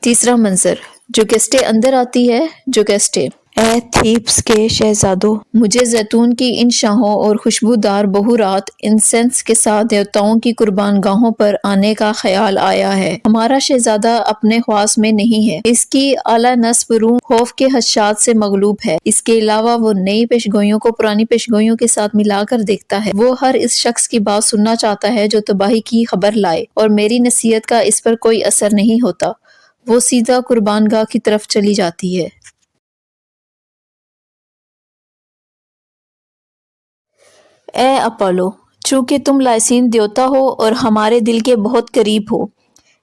تیسرا منظر، جوکسٹے اندر آتی ہے۔ جوکسٹے: اے تھیبس کے شہزادوں، مجھے زیتون کی ان شاہوں اور خوشبودار بہورات انسینس کے ساتھ دیوتاؤں کی قربان گاہوں پر آنے کا خیال آیا ہے۔ ہمارا شہزادہ اپنے خواص میں نہیں ہے، اس کی اعلیٰ نصب روح خوف کے خدشات سے مغلوب ہے۔ اس کے علاوہ وہ نئی پیشگوئیوں کو پرانی پیشگوئیوں کے ساتھ ملا کر دیکھتا ہے۔ وہ ہر اس شخص کی بات سننا چاہتا ہے جو تباہی کی خبر لائے، اور میری نصیحت کا اس پر کوئی اثر نہیں ہوتا۔ وہ سیدھا قربان گاہ کی طرف چلی جاتی ہے۔ اے اپولو، چونکہ تم لائسین دیوتا ہو اور ہمارے دل کے بہت قریب ہو،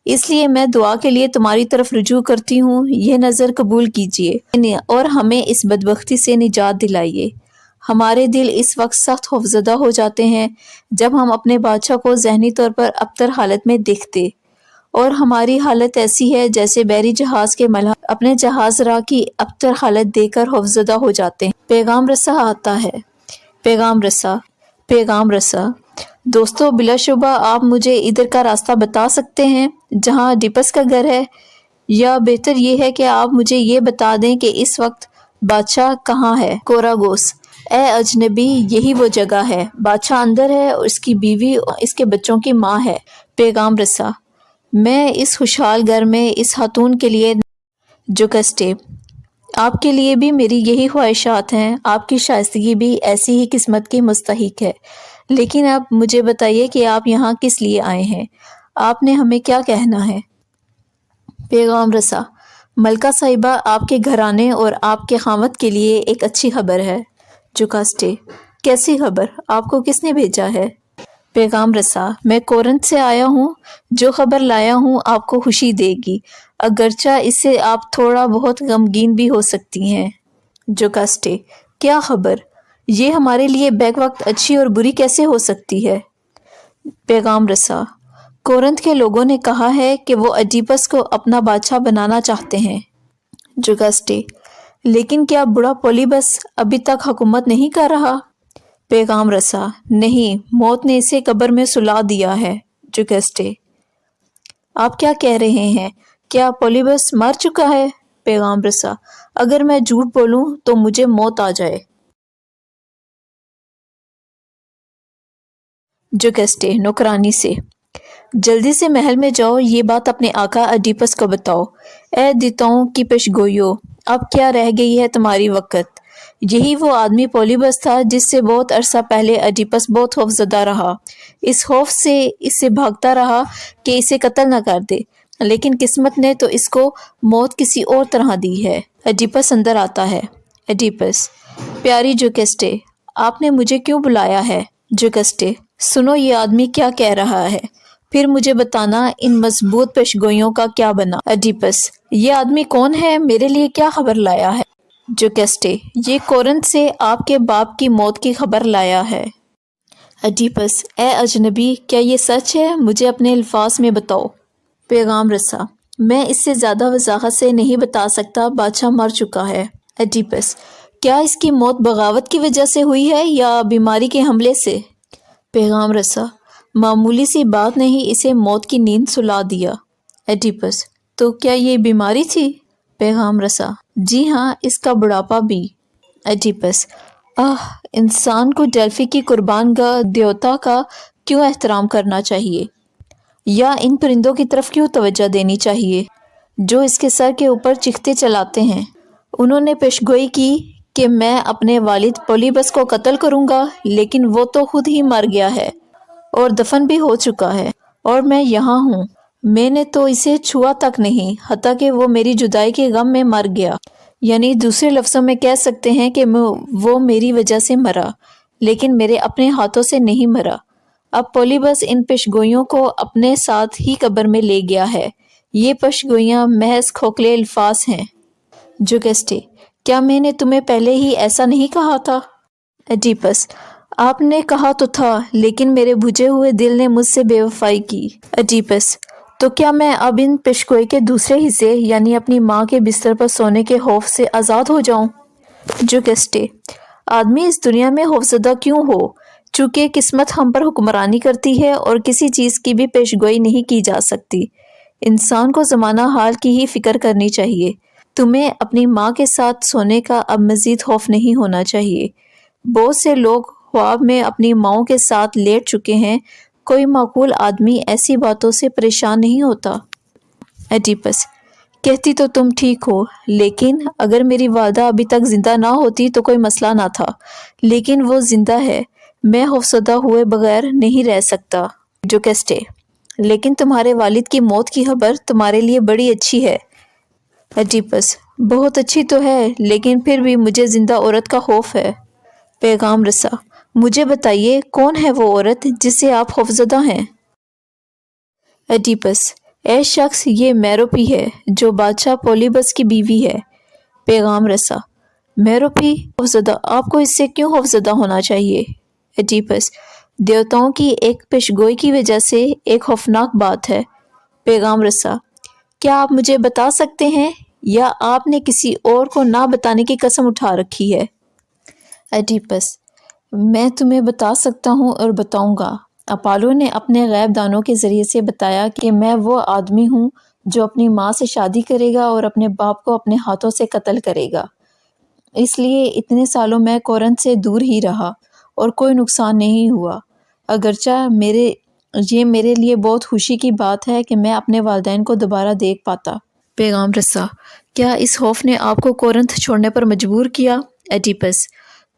اس لیے میں دعا کے لیے تمہاری طرف رجوع کرتی ہوں۔ یہ نظر قبول کیجیے اور ہمیں اس بدبختی سے نجات دلائیے۔ ہمارے دل اس وقت سخت خوفزدہ ہو جاتے ہیں جب ہم اپنے بادشاہ کو ذہنی طور پر ابتر حالت میں دیکھتے، اور ہماری حالت ایسی ہے جیسے بحری جہاز کے ملاح اپنے جہاز راہ کی ابتر حالت دیکھ کر خوفزدہ ہو جاتے ہیں۔ پیغام رساں آتا ہے۔ پیغام رساں: پیغام رساں: دوستو، بلا شبہ آپ مجھے ادھر کا راستہ بتا سکتے ہیں جہاں ڈیپس کا گھر ہے، یا بہتر یہ ہے کہ آپ مجھے یہ بتا دیں کہ اس وقت بادشاہ کہاں ہے۔ کوراگوس: اے اجنبی، یہی وہ جگہ ہے۔ بادشاہ اندر ہے اور اس کی بیوی اور اس کے بچوں کی ماں ہے۔ پیغام رساں: میں اس خوشحال گھر میں اس خاتون کے لیے جوکسٹے: آپ کے لیے بھی میری یہی خواہشات ہیں۔ آپ کی شائستگی بھی ایسی ہی قسمت کی مستحق ہے۔ لیکن اب مجھے بتائیے کہ آپ یہاں کس لیے آئے ہیں؟ آپ نے ہمیں کیا کہنا ہے؟ پیغام رساں: ملکہ صاحبہ، آپ کے گھرانے اور آپ کے خاوند کے لیے ایک اچھی خبر ہے۔ جوکسٹے: کیسی خبر؟ آپ کو کس نے بھیجا ہے؟ پیغام رساں: میں کورنتھ سے آیا ہوں۔ جو خبر لایا ہوں آپ کو خوشی دے گی، اگرچہ اس سے آپ تھوڑا بہت غمگین بھی ہو سکتی ہیں۔ جوکسٹے: کیا خبر؟ یہ ہمارے لیے بیک وقت اچھی اور بری کیسے ہو سکتی ہے؟ پیغام رساں: کورنتھ کے لوگوں نے کہا ہے کہ وہ ایڈیپس کو اپنا بادشاہ بنانا چاہتے ہیں۔ جوکسٹے: لیکن کیا بڑا پولیبس ابھی تک حکومت نہیں کر رہا؟ پیغام رساں: نہیں، موت نے اسے قبر میں سلا دیا ہے۔ جوکسٹے: آپ کیا کہہ رہے ہیں؟ کیا پولیبس مر چکا ہے؟ پیغام رساں: اگر میں جھوٹ بولوں تو مجھے موت آ جائے۔ جوکسٹے نوکرانی سے: جلدی سے محل میں جاؤ، یہ بات اپنے آقا ایڈیپس کو بتاؤ۔ اے دیوتاؤں کی پیشگوئیوں، اب کیا رہ گئی ہے تمہاری وقت؟ یہی وہ آدمی پولیبس تھا جس سے بہت عرصہ پہلے ایڈیپس بہت خوف زدہ رہا، اس خوف سے اس سے بھاگتا رہا کہ اسے قتل نہ کر دے، لیکن قسمت نے تو اس کو موت کسی اور طرح دی ہے۔ ایڈیپس اندر آتا ہے۔ ایڈیپس: پیاری جوکسٹے، آپ نے مجھے کیوں بلایا ہے؟ جوکسٹے: سنو یہ آدمی کیا کہہ رہا ہے، پھر مجھے بتانا ان مضبوط پیشگوئیوں کا کیا بنا۔ ایڈیپس: یہ آدمی کون ہے؟ میرے لیے کیا خبر لایا ہے؟ جوکسٹے: یہ کورنتھ سے آپ کے باپ کی موت کی خبر لایا ہے۔ ایڈیپس: اے اجنبی، کیا یہ سچ ہے؟ مجھے اپنے الفاظ میں بتاؤ۔ پیغام رساں: میں اس سے زیادہ وضاحت سے نہیں بتا سکتا، بادشاہ مر چکا ہے۔ ایڈیپس: کیا اس کی موت بغاوت کی وجہ سے ہوئی ہے یا بیماری کے حملے سے؟ پیغام رساں: معمولی سی بات نہیں، اسے موت کی نیند سلا دیا۔ ایڈیپس: تو کیا یہ بیماری تھی؟ پیغام رساں: جی ہاں، اس کا بڑھاپا بھی۔ ایڈیپس: انسان کو ڈیلفی کی قربان گاہ دیوتا کا کیوں احترام کرنا چاہیے، یا ان پرندوں کی طرف کیوں توجہ دینی چاہیے جو اس کے سر کے اوپر چیختے چلاتے ہیں؟ انہوں نے پیشگوئی کی کہ میں اپنے والد پولیبس کو قتل کروں گا، لیکن وہ تو خود ہی مر گیا ہے اور دفن بھی ہو چکا ہے، اور میں یہاں ہوں۔ میں نے تو اسے چھوا تک نہیں، حتیٰ کہ وہ میری جدائی کے غم میں مر گیا۔ یعنی دوسرے لفظوں میں کہہ سکتے ہیں کہ وہ میری وجہ سے مرا، لیکن میرے اپنے ہاتھوں سے نہیں مرا۔ اب پولیبس ان پیشگوئیوں کو اپنے ساتھ ہی قبر میں لے گیا ہے۔ یہ پیشگوئیاں محض کھوکھلے الفاظ ہیں۔ جوکسٹے: کیا میں نے تمہیں پہلے ہی ایسا نہیں کہا تھا؟ ایڈیپس: آپ نے کہا تو تھا، لیکن میرے بجھے ہوئے دل نے مجھ سے بے وفائی کی۔ ایڈیپس: تو کیا میں اب ان پیشگوئی کے دوسرے حصے، یعنی اپنی ماں کے بستر پر سونے کے خوف سے آزاد ہو جاؤں؟ جوکسٹے: آدمی اس دنیا میں خوفزدہ کیوں ہو؟ چونکہ قسمت ہم پر حکمرانی کرتی ہے اور کسی چیز کی بھی پیشگوئی نہیں کی جا سکتی۔ انسان کو زمانہ حال کی ہی فکر کرنی چاہیے۔ تمہیں اپنی ماں کے ساتھ سونے کا اب مزید خوف نہیں ہونا چاہیے۔ بہت سے لوگ خواب میں اپنی ماؤں کے ساتھ لیٹ چکے ہیں۔ کوئی معقول آدمی ایسی باتوں سے پریشان نہیں ہوتا۔ ایڈیپس: کہتی تو تم ٹھیک ہو، لیکن اگر میری والدہ ابھی تک زندہ نہ ہوتی تو کوئی مسئلہ نہ تھا، لیکن وہ زندہ ہے، میں خوفزدہ ہوئے بغیر نہیں رہ سکتا۔ جوکسٹے: لیکن تمہارے والد کی موت کی خبر تمہارے لیے بڑی اچھی ہے۔ ایڈیپس: بہت اچھی تو ہے، لیکن پھر بھی مجھے زندہ عورت کا خوف ہے۔ پیغام رساں: مجھے بتائیے کون ہے وہ عورت جس سے آپ خوفزدہ ہیں؟ ایڈیپس: اے شخص، یہ میروپی ہے جو بادشاہ پولیبس کی بیوی ہے۔ پیغام رساں: میروپی خوفزدہ؟ آپ کو اس سے کیوں خوفزدہ ہونا چاہیے؟ ایڈیپس: دیوتاؤں کی ایک پیشگوئی کی وجہ سے ایک خوفناک بات ہے۔ پیغام رساں: کیا آپ مجھے بتا سکتے ہیں، یا آپ نے کسی اور کو نہ بتانے کی قسم اٹھا رکھی ہے؟ ایڈیپس: میں تمہیں بتا سکتا ہوں اور بتاؤں گا۔ اپالو نے اپنے غیب دانوں کے ذریعے سے بتایا کہ میں وہ آدمی ہوں جو اپنی ماں سے شادی کرے گا اور اپنے باپ کو اپنے ہاتھوں سے قتل کرے گا۔ اس لیے اتنے سالوں میں کورنتھ سے دور ہی رہا اور کوئی نقصان نہیں ہوا، اگرچہ یہ میرے لیے بہت خوشی کی بات ہے کہ میں اپنے والدین کو دوبارہ دیکھ پاتا۔ پیغام رساں: کیا اس خوف نے آپ کو کورنتھ چھوڑنے پر مجبور کیا؟ ایڈیپس: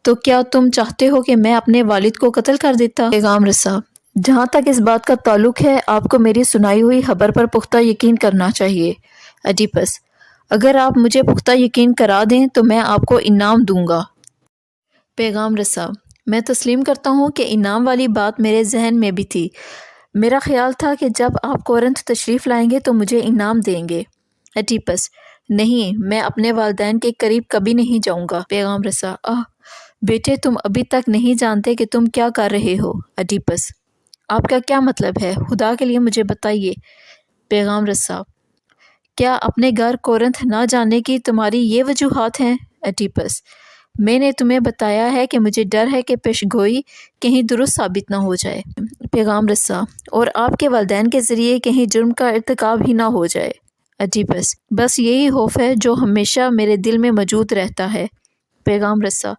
تو کیا تم چاہتے ہو کہ میں اپنے والد کو قتل کر دیتا؟ پیغام رساں: جہاں تک اس بات کا تعلق ہے، آپ کو میری سنائی ہوئی خبر پر پختہ یقین کرنا چاہیے۔ ایڈیپس: اگر آپ مجھے پختہ یقین کرا دیں تو میں آپ کو انعام دوں گا۔ پیغام رساں: میں تسلیم کرتا ہوں کہ انعام والی بات میرے ذہن میں بھی تھی۔ میرا خیال تھا کہ جب آپ کورنتھ تشریف لائیں گے تو مجھے انعام دیں گے۔ ایڈیپس: نہیں، میں اپنے والدین کے قریب کبھی نہیں جاؤں گا۔ پیغام رساں: بیٹے، تم ابھی تک نہیں جانتے کہ تم کیا کر رہے ہو۔ ایڈیپس: آپ کا کیا مطلب ہے؟ خدا کے لیے مجھے بتائیے۔ پیغام رساں: کیا اپنے گھر کورنتھ نہ جانے کی تمہاری یہ وجوہات ہیں؟ ایڈیپس: میں نے تمہیں بتایا ہے کہ مجھے ڈر ہے کہ پیشگوئی کہیں درست ثابت نہ ہو جائے۔ پیغام رساں: اور آپ کے والدین کے ذریعے کہیں جرم کا ارتکاب ہی نہ ہو جائے۔ ایڈیپس: بس یہی خوف ہے جو ہمیشہ میرے دل میں موجود رہتا ہے۔ پیغام رساں: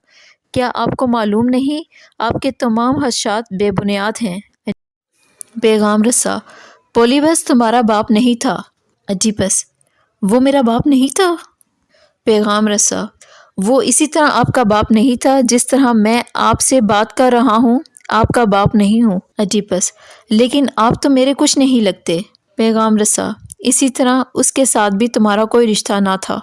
کیا آپ کو معلوم نہیں، آپ کے تمام خدشات بے بنیاد ہیں؟ پیغام رساں: پولیبس تمہارا باپ نہیں تھا۔ ایڈیپس: وہ میرا باپ نہیں تھا؟ پیغام رساں: وہ اسی طرح آپ کا باپ نہیں تھا جس طرح میں آپ سے بات کر رہا ہوں آپ کا باپ نہیں ہوں۔ ایڈیپس: لیکن آپ تو میرے کچھ نہیں لگتے۔ پیغام رساں: اسی طرح اس کے ساتھ بھی تمہارا کوئی رشتہ نہ تھا۔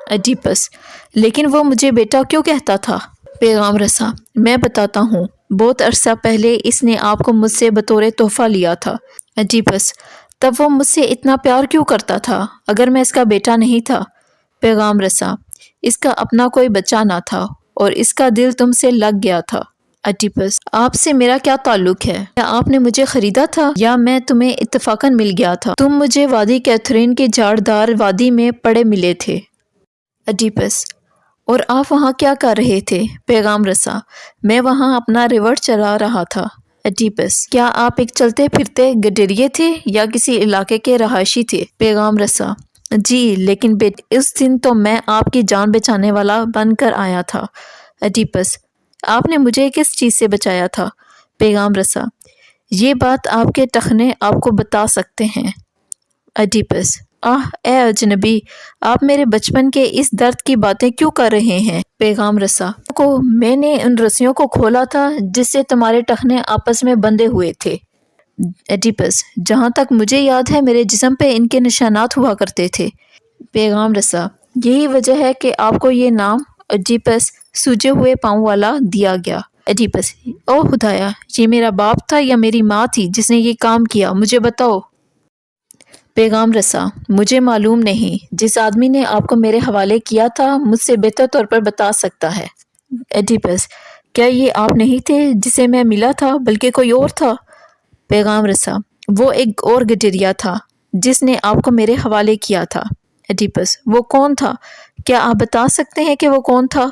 ایڈیپس: لیکن وہ مجھے بیٹا کیوں کہتا تھا؟ پیغام رساں: میں بتاتا ہوں۔ بہت عرصہ پہلے اس نے آپ کو مجھ سے بطور تحفہ لیا تھا۔ ایڈیپس: تب وہ مجھ سے اتنا پیار کیوں کرتا تھا اگر میں اس کا بیٹا نہیں تھا؟ پیغام رساں: اس کا اپنا کوئی بچہ نہ تھا اور اس کا دل تم سے لگ گیا تھا۔ ایڈیپس: آپ سے میرا کیا تعلق ہے؟ کیا آپ نے مجھے خریدا تھا یا میں تمہیں اتفاقاً مل گیا تھا؟ تم مجھے وادی کیتھرین کی جھاڑدار وادی میں پڑے ملے تھے۔ ایڈیپس: اور آپ وہاں کیا کر رہے تھے؟ پیغام رساں: میں وہاں اپنا ریورٹ چلا رہا تھا۔ ایڈیپس: کیا آپ ایک چلتے پھرتے گڈریے تھے یا کسی علاقے کے رہائشی تھے؟ پیغام رساں: جی، لیکن اس دن تو میں آپ کی جان بچانے والا بن کر آیا تھا۔ ایڈیپس: آپ نے مجھے کس چیز سے بچایا تھا؟ پیغام رساں: یہ بات آپ کے ٹخنے آپ کو بتا سکتے ہیں۔ ایڈیپس: اے اجنبی، آپ میرے بچپن کے اس درد کی باتیں کیوں کر رہے ہیں؟ پیغام رساں: میں نے ان رسیوں کو کھولا تھا جس سے تمہارے ٹخنے آپس میں بندھے ہوئے تھے۔ ایڈیپس: جہاں تک مجھے یاد ہے میرے جسم پہ ان کے نشانات ہوا کرتے تھے۔ پیغام رساں: یہی وجہ ہے کہ آپ کو یہ نام ایڈیپس سوجے ہوئے پاؤں والا دیا گیا۔ ایڈیپس: او خدایا، یہ میرا باپ تھا یا میری ماں تھی جس نے یہ کام کیا؟ مجھے بتاؤ۔ پیغام رساں: مجھے معلوم نہیں، جس آدمی نے آپ کو میرے حوالے کیا تھا مجھ سے بہتر طور پر بتا سکتا ہے۔ ایڈیپس: کیا یہ آپ نہیں تھے جسے میں ملا تھا بلکہ کوئی اور تھا؟ پیغام رساں: وہ ایک اور گڈریا تھا جس نے آپ کو میرے حوالے کیا تھا۔ ایڈیپس: وہ کون تھا؟ کیا آپ بتا سکتے ہیں کہ وہ کون تھا؟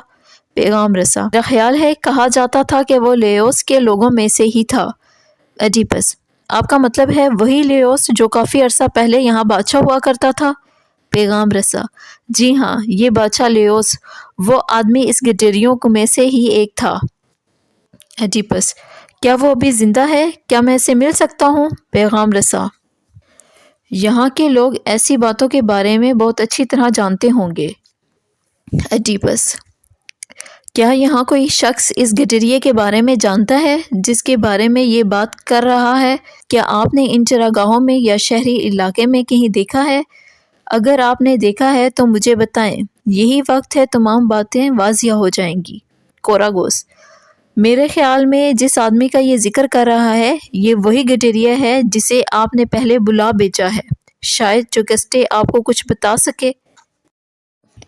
پیغام رساں: میرا خیال ہے کہا جاتا تھا کہ وہ لیوس کے لوگوں میں سے ہی تھا۔ ایڈیپس: آپ کا مطلب ہے وہی لیوس جو کافی عرصہ پہلے یہاں بادشاہ ہوا کرتا تھا؟ پیغام رسا: جی ہاں، یہ بادشاہ لیوس وہ آدمی اس گٹریوں میں سے ہی ایک تھا۔ ایڈیپس: کیا وہ ابھی زندہ ہے؟ کیا میں اسے مل سکتا ہوں؟ پیغام رسا: یہاں کے لوگ ایسی باتوں کے بارے میں بہت اچھی طرح جانتے ہوں گے۔ ایڈیپس: کیا یہاں کوئی شخص اس گٹریے کے بارے میں جانتا ہے جس کے بارے میں یہ بات کر رہا ہے؟ کیا آپ نے ان چراگاہوں میں یا شہری علاقے میں کہیں دیکھا ہے؟ اگر آپ نے دیکھا ہے تو مجھے بتائیں، یہی وقت ہے تمام باتیں واضح ہو جائیں گی۔ کوراگوس: میرے خیال میں جس آدمی کا یہ ذکر کر رہا ہے یہ وہی گٹیریا ہے جسے آپ نے پہلے بلا بھیجا ہے۔ شاید جوگسٹے آپ کو کچھ بتا سکے۔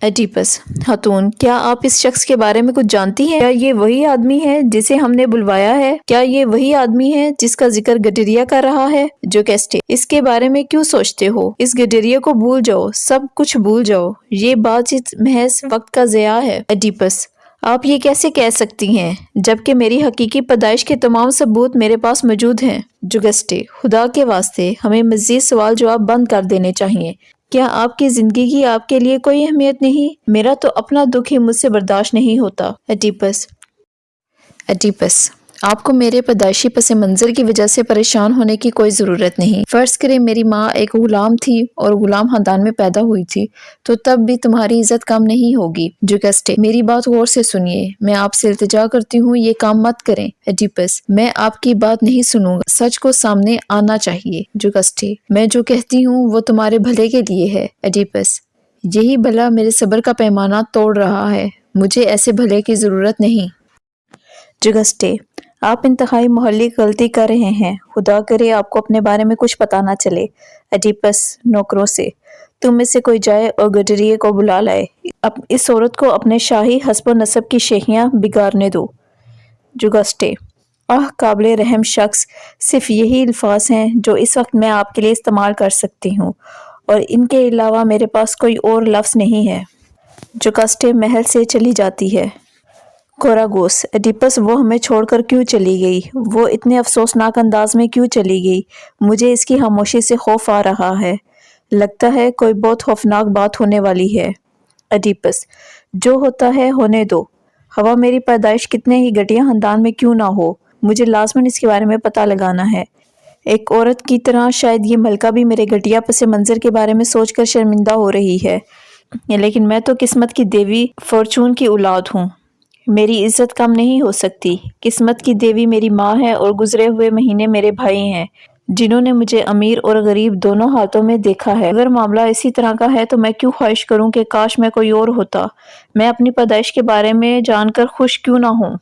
ایڈیپس: خاتون، کیا آپ اس شخص کے بارے میں کچھ جانتی ہیں؟ کیا یہ وہی آدمی ہے جسے ہم نے بلوایا ہے؟ کیا یہ وہی آدمی ہے جس کا ذکر گٹیریا کر رہا ہے؟ جوگسٹے: اس کے بارے میں کیوں سوچتے ہو؟ اس گٹیریا کو بھول جاؤ، سب کچھ بھول جاؤ، یہ بات چیت محض وقت کا ضیاع ہے۔ ایڈیپس: آپ یہ کیسے کہہ سکتی ہیں جبکہ میری حقیقی پیدائش کے تمام ثبوت میرے پاس موجود ہیں؟ جوگسٹے: خدا کے واسطے ہمیں مزید سوال جواب بند کر دینے چاہیے۔ کیا آپ کی زندگی کی آپ کے لیے کوئی اہمیت نہیں؟ میرا تو اپنا دکھ ہی مجھ سے برداشت نہیں ہوتا۔ ایڈیپس: آپ کو میرے پیدائشی پس منظر کی وجہ سے پریشان ہونے کی کوئی ضرورت نہیں۔ فرض کریں میری ماں ایک غلام تھی اور غلام خاندان میں پیدا ہوئی تھی تو تب بھی تمہاری عزت کم نہیں ہوگی۔ جوگسٹے: میری بات غور سے سنیے، میں آپ سے التجا کرتی ہوں یہ کام مت کریں۔ ایڈیپس: میں آپ کی بات نہیں سنوں گا، سچ کو سامنے آنا چاہیے۔ جوگسٹے: میں جو کہتی ہوں وہ تمہارے بھلے کے لیے ہے۔ ایڈیپس: یہی بھلا میرے صبر کا پیمانہ توڑ رہا ہے، مجھے ایسے بھلے کی ضرورت نہیں۔ جوگسٹے: آپ انتہائی محلی غلطی کر رہے ہیں، خدا کرے آپ کو اپنے بارے میں کچھ پتہ نہ چلے۔ ایڈیپس نوکروں سے: تم میں سے کوئی جائے اور گٹریے کو بلا لائے، اس عورت کو اپنے شاہی حسب و نسب کی شیخیاں بگاڑنے دو۔ جوگسٹے: آہ قابل رحم شخص، صرف یہی الفاظ ہیں جو اس وقت میں آپ کے لیے استعمال کر سکتی ہوں اور ان کے علاوہ میرے پاس کوئی اور لفظ نہیں ہے۔ جوگسٹے محل سے چلی جاتی ہے۔ کوراگوس: ایڈیپس وہ ہمیں چھوڑ کر کیوں چلی گئی؟ وہ اتنے افسوسناک انداز میں کیوں چلی گئی؟ مجھے اس کی خاموشی سے خوف آ رہا ہے، لگتا ہے کوئی بہت خوفناک بات ہونے والی ہے۔ ایڈیپس: جو ہوتا ہے ہونے دو، ہوا میری پیدائش کتنے ہی گھٹیا خاندان میں کیوں نہ ہو، مجھے لازماً اس کے بارے میں پتہ لگانا ہے۔ ایک عورت کی طرح شاید یہ ملکہ بھی میرے گھٹیا پس منظر کے بارے میں سوچ کر شرمندہ ہو رہی ہے، لیکن میں تو قسمت کی دیوی فارچون کی اولاد ہوں، میری عزت کم نہیں ہو سکتی۔ قسمت کی دیوی میری ماں ہے اور گزرے ہوئے مہینے میرے بھائی ہیں جنہوں نے مجھے امیر اور غریب دونوں حالتوں میں دیکھا ہے۔ اگر معاملہ اسی طرح کا ہے تو میں کیوں خواہش کروں کہ کاش میں کوئی اور ہوتا، میں اپنی پیدائش کے بارے میں جان کر خوش کیوں نہ ہوں۔